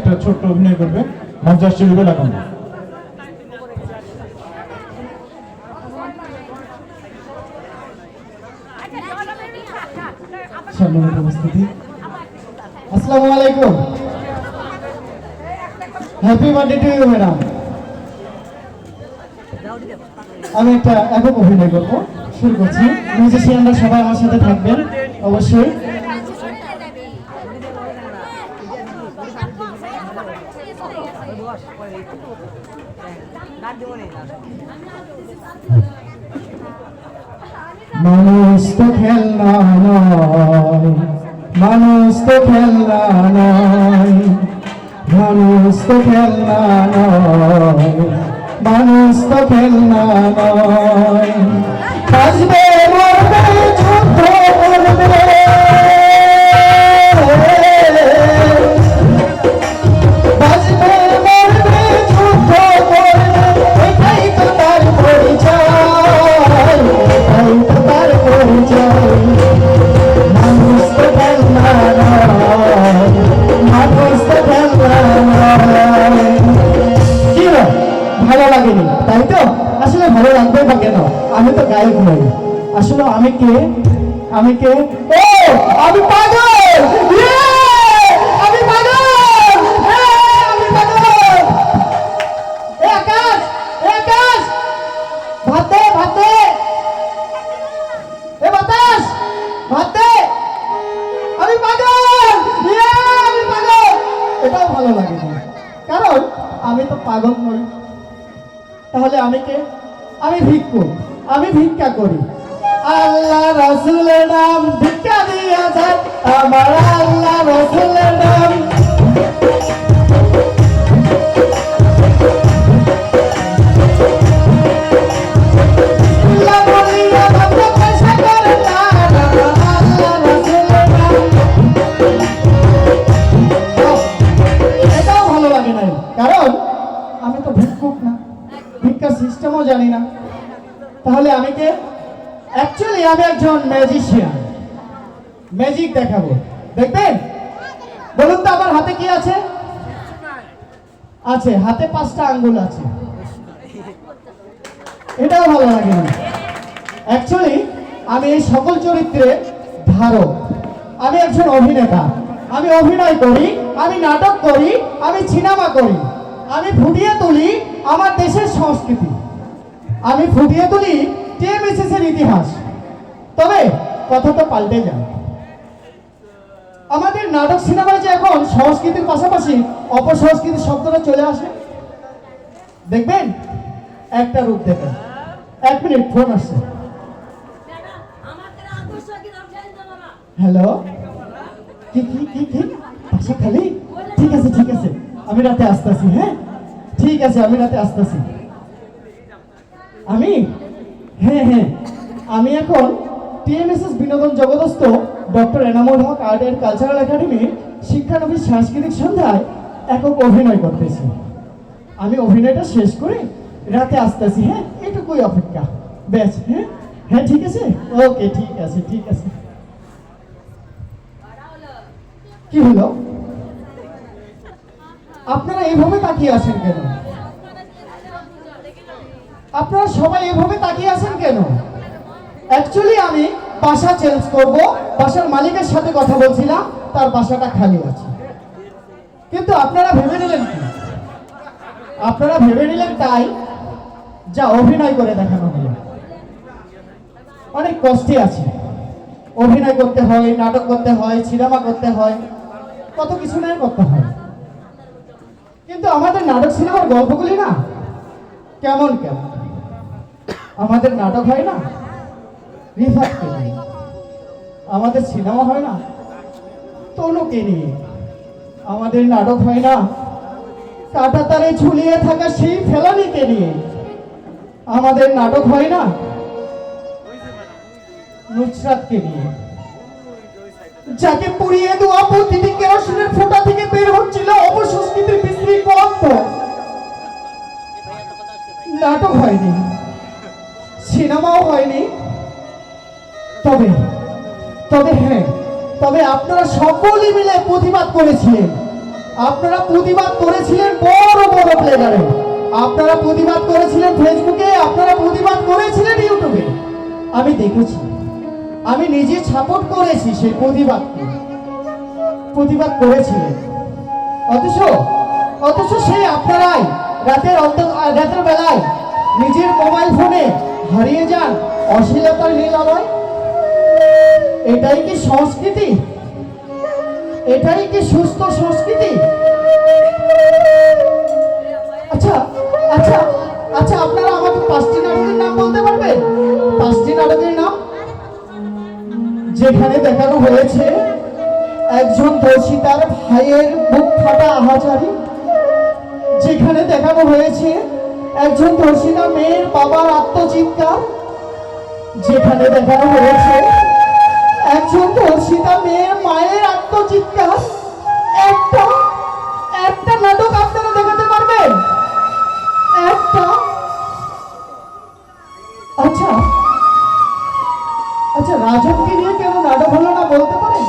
একটা ছোট্ট অভিনয় করবে মঞ্চাশ্রী লাগানো। সম্মানিত উপস্থিতি, আসসালামু আলাইকুম। Happy birthday to you madam. আমি একটা একক অভিনয় করব, শুরু করছি। মিউজিশিয়ানরা সবাই আমার সাথে থাকবেন অবশ্যই। মানুষ তো খেলনা নয়, মানুষ তো খেলনা নয়, মানুষ তো খেলনা নয়, মানুষ তো খেলনা নয়। বাঁচবে মরবে যুদ্ধ করবে, বাঁচবে মরবে যুদ্ধ করবে, এটাই তো তার পরিচয়, এটাই তো তার পরিচয়। মানুষ তো খেলনা নয়, মানুষ তো খেলনা নয়। কি ভালো লাগেনি তাই তো? আসলে ভালো লাগবে বা কেন? আমি তো গায়ক নই। আসলে আমি কে? আমি কে? ও আমি পাগল, আমি পাগল, আমি পাগল। এ আকাশ, এ আকাশ, ভাত দে, ভাত দে। এ বাতাস, ভাত দে। আমি পাগল, আমি পাগল। এটাও ভালো লাগে না, কারণ আমি তো পাগল নই। তাহলে আমি কে? আমি ভিক্ষুক, আমি ভিক্ষা করি। আল্লাহ রাসূলের নাম ভিক্ষা দিয়া যায়, আমার আল্লাহ রাসূলের নাম। আল্লাহ বলিয়া মাত্র পয়সা করে না, আমার আল্লাহ রাসূলের নাম। এটাও ভালো লাগে না, কারণ আমি তো ভিক্ষুক না, ভিক্ষার সিস্টেমও জানি না। তাহলে আমি কে? অ্যাকচুয়ালি আমি একজন ম্যাজিশিয়ান, ম্যাজিক দেখাবো। দেখবেন? বলুন তো আমার হাতে কি আছে? আছে, হাতে 5টা আঙ্গুল আছে। এটাও ভালো লাগে না। অ্যাকচুয়ালি আমি এই সকল চরিত্রের ধারক। আমি একজন অভিনেতা, আমি অভিনয় করি, আমি নাটক করি, আমি সিনেমা করি, আমি ফুটিয়ে তুলি আমার দেশের সংস্কৃতি, আমি ফুটিয়ে তুলি টিএমএসএস এর ইতিহাস। তবে কথা তো পাল্টে যায়। আমাদের নাটক সিনেমায় যে এখন সংস্কৃতির পাশাপাশি অপসংস্কৃতির শব্দটা চলে আসে, দেখবেন একটা রূপ দেখেন। 1 মিনিট, ফোন আসছে। হ্যালো, কি কি কি কি বাসা খালি? ঠিক আছে ঠিক আছে, আমি রাতে আসতেছি। হ্যাঁ ঠিক আছে, আমি রাতে আসতেছি। আমি হ্যাঁ হ্যাঁ, আমি এখন টিএমএসএস বিনোদন জগদস্থ doctor Enamul Haque art and cultural একাডেমির শিক্ষানবিশ সাংস্কৃতিক সন্ধ্যায় একক অভিনয় করতেছি। আমি অভিনয়টা শেষ করে রাতে আসতেছি। হ্যাঁ এটুকুই অপেক্ষা, ব্যাস। হ্যাঁ হ্যাঁ ঠিক আছে, ওকে ঠিক আছে ঠিক আছে। কি হলো? আপনারা এভাবে তাকিয়ে আছেন কেন? আপনারা সবাই এভাবে তাকিয়ে আছেন কেন? অ্যাকচুয়ালি আমি বাসা চেঞ্জ করব, বাসার মালিকের সাথে কথা বলছিলাম, তার বাসাটা খালি আছে। কিন্তু আপনারা ভেবে নিলেন কি? আপনারা ভেবে নিলেন তাই যা অভিনয় করে দেখানো হলো। অনেক কষ্টে আছে, অভিনয় করতে হয়, নাটক করতে হয়, সিনেমা করতে হয়, কত কিছু নয় করতে হয়। কিন্তু আমাদের নাটক সিনেমার গল্পগুলি না কেমন কেমন। আমাদের নাটক হয় না রিফাতকে নিয়ে, আমাদের সিনেমা হয় না তনুকে নিয়ে, আমাদের নাটক হয় না কাঁটা তারে ঝুলিয়ে থাকা সেই ফেলানিকে নিয়ে, আমাদের নাটক হয় না নুসরাতকে নিয়ে, যাকে পুড়িয়ে দেওয়া প্রতিটি কেরোসিনের ফোঁটা থেকে বের হচ্ছিল অপসংস্কৃতির বিশ্রী গন্ধ। নাটক হয়নি, সিনেমাও হয়নি। তবে তবে হ্যাঁ, তবে আপনারা সকলে মিলে প্রতিবাদ করেছিলেন আপনারা প্রতিবাদ করেছিলেন বড় বড় প্লেগারে, আপনারা প্রতিবাদ করেছিলেন ফেসবুকে, আপনারা প্রতিবাদ করেছিলেন ইউটিউবে। আমি দেখেছি, আমি নিজে সাপোর্ট করেছি সেই প্রতিবাদ করেছিলেন। অথচ সেই আপনারাই রাতের বেলায় নিজের মোবাইল ফোনে হারিয়ে যান অশ্লীলতার লীলালয়। এটাই কি সংস্কৃতি? এটাই কি সুস্থ সংস্কৃতি? আচ্ছা আচ্ছা আচ্ছা, আপনারা আমাকে 5টি নাটকের নাম বলতে পারবেন? 5টি নাটকের নাম যেখানে দেখানো হয়েছে একজন ধর্ষিতার ভাইয়ের বুক ফাটা আহাজারি, যেখানে দেখানো হয়েছে একজন ধর্ষিতা মেয়ের বাবার আত্মচিৎকার, যেখানে দেখানো হয়েছে একজন ধর্ষিতা মেয়ের মায়ের আত্মচিৎকার। একটা নাটক আপনারা দেখাতে পারবেন? একটা? আচ্ছা আচ্ছা, রাজনকে নিয়ে কেন নাটক হলো না বলতে পারেন?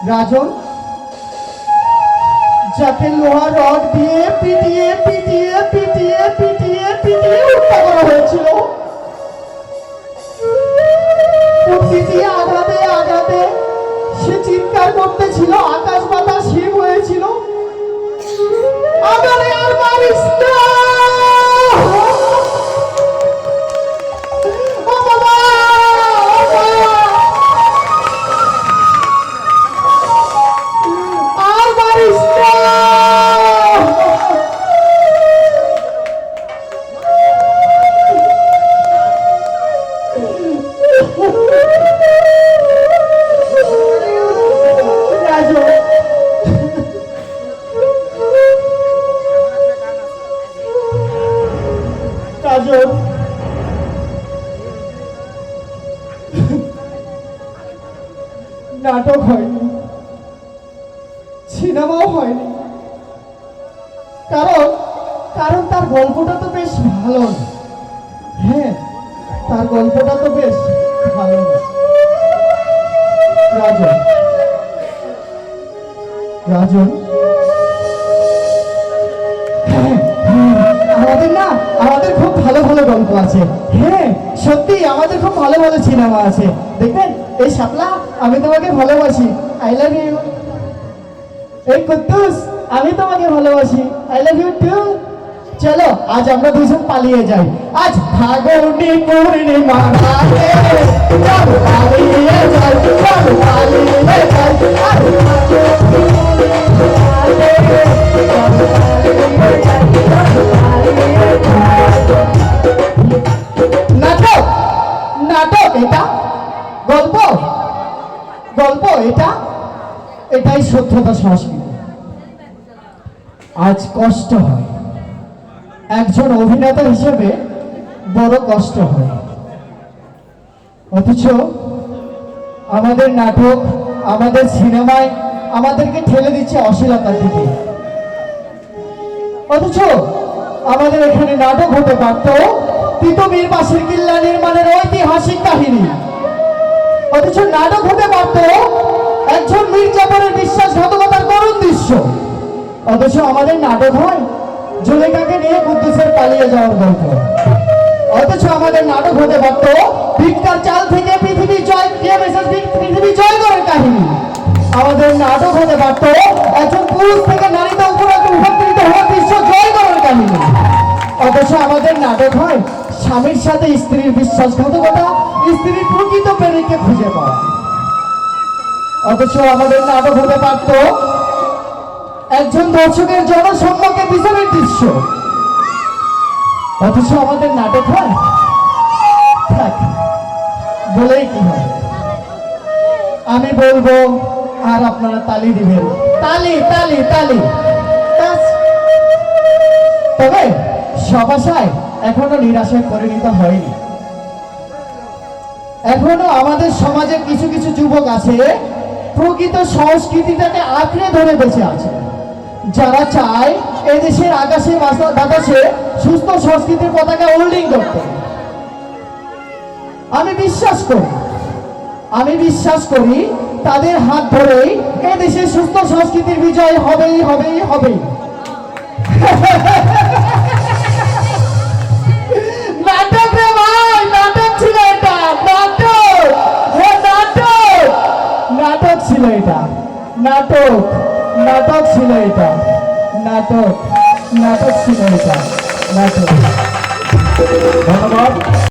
রাজন, যাকে লোহার রড দিয়ে পিটিয়ে পিটিয়ে পিটিয়ে পিটিয়ে পিটিয়ে হত্যা করা হয়েছিল, পিটিয়ে আঘাতে আঘাতে সে চিৎকার করতেছিল, আকাশ বাতাস হিম হয়েছিল, আমারে আর মারিস না, ও বাবা, আর মারিস না। নাটক হয়নি, সিনেমাও হয়নি, কারণ তার গল্পটা তো বেশ ভালো না। হ্যাঁ, তার গল্পটা তো বেশ ভালো না। রাজন, আমাদের খুব ভালো ভালো গল্প আছে। হ্যাঁ সত্যি, আমাদের খুব ভালো ভালো সিনেমা আছে। দেখবেন, এই শাপলা, আমি তোমাকে ভালোবাসি, আই লাভ ইউ। এই কুদ্দুস, আমি তোমাকে ভালোবাসি, আই লাভ ইউ টু। চলো আজ আমরা দুজন পালিয়ে যাই। আজ ফাগুনি পূর্ণিমা রাতে চলো পালিয়ে যাই, চলো পালিয়ে যাই। নাটক নাটক এটা গল্প এটাই সভ্যতা সংস্কৃতি। আজ কষ্ট হয়, একজন অভিনেতা হিসেবে বড় কষ্ট হয়। অথচ আমাদের নাটক, আমাদের সিনেমায় আমাদেরকে ঠেলে দিচ্ছে অশ্লীলতার দিকে। অথচ আমাদের এখানে নাটক হতে পারত তিতুমির বাসির কিল্লা নির্মাণের ঐতিহাসিক কাহিনী। অথচ নাটক হতে পারত একজন মির্জাপুরের বিশ্বাসঘাতকতার করুণ দৃশ্য। অথচ আমাদের নাটক হয় জুলেখাকে নিয়ে কুদ্দুসের পালিয়ে যাওয়ার গল্প। অথচ আমাদের নাটক হতে পারত ভিক্ষার চাল থেকে পৃথিবী জয় করার কাহিনী। আমাদের নাটক হতে পারত একজন পুরুষ থেকে নারীতে উপকৃত হওয়ার দৃশ্য জয় করার কাহিনী। অথচ আমাদের নাটক হয় স্বামীর সাথে স্ত্রীর বিশ্বাসঘাতকতা, স্ত্রীর প্রকৃত প্রেমিককে খুঁজে পাওয়া। অথচ আমাদের নাটক হতে পারত একজন দর্শকের জনসম্মুখে বিচারের দৃশ্য। অথচ আমাদের নাটক হয়, থাক বলেই কি হয়, আমি বলবো আর আপনারা তালি দিবেন, তালি তালি তালি। তবে সব আশায় এখনো নিরাশায় পরিণত হয়নি। এখনো আমাদের সমাজে কিছু কিছু যুবক আছে প্রকৃত সংস্কৃতিটাকে আঁকড়ে ধরে বেঁচে আছে, যারা চায় এদেশের আকাশে বাতাসে সুস্থ সংস্কৃতির পতাকা হোল্ডিং করতে। আমি বিশ্বাস করি তাদের হাত ধরেই এদেশের সুস্থ সংস্কৃতির বিজয় হবেই হবেই হবে। নাটক রে ভাই, নাটক ছিল এটা, নাটক, হ্যাঁ নাটক, নাটক ছিল এটা, নাটক, নাটক ছিল এটা, নাটক, নাটক ছিল এটা, নাটক। ধন্যবাদ।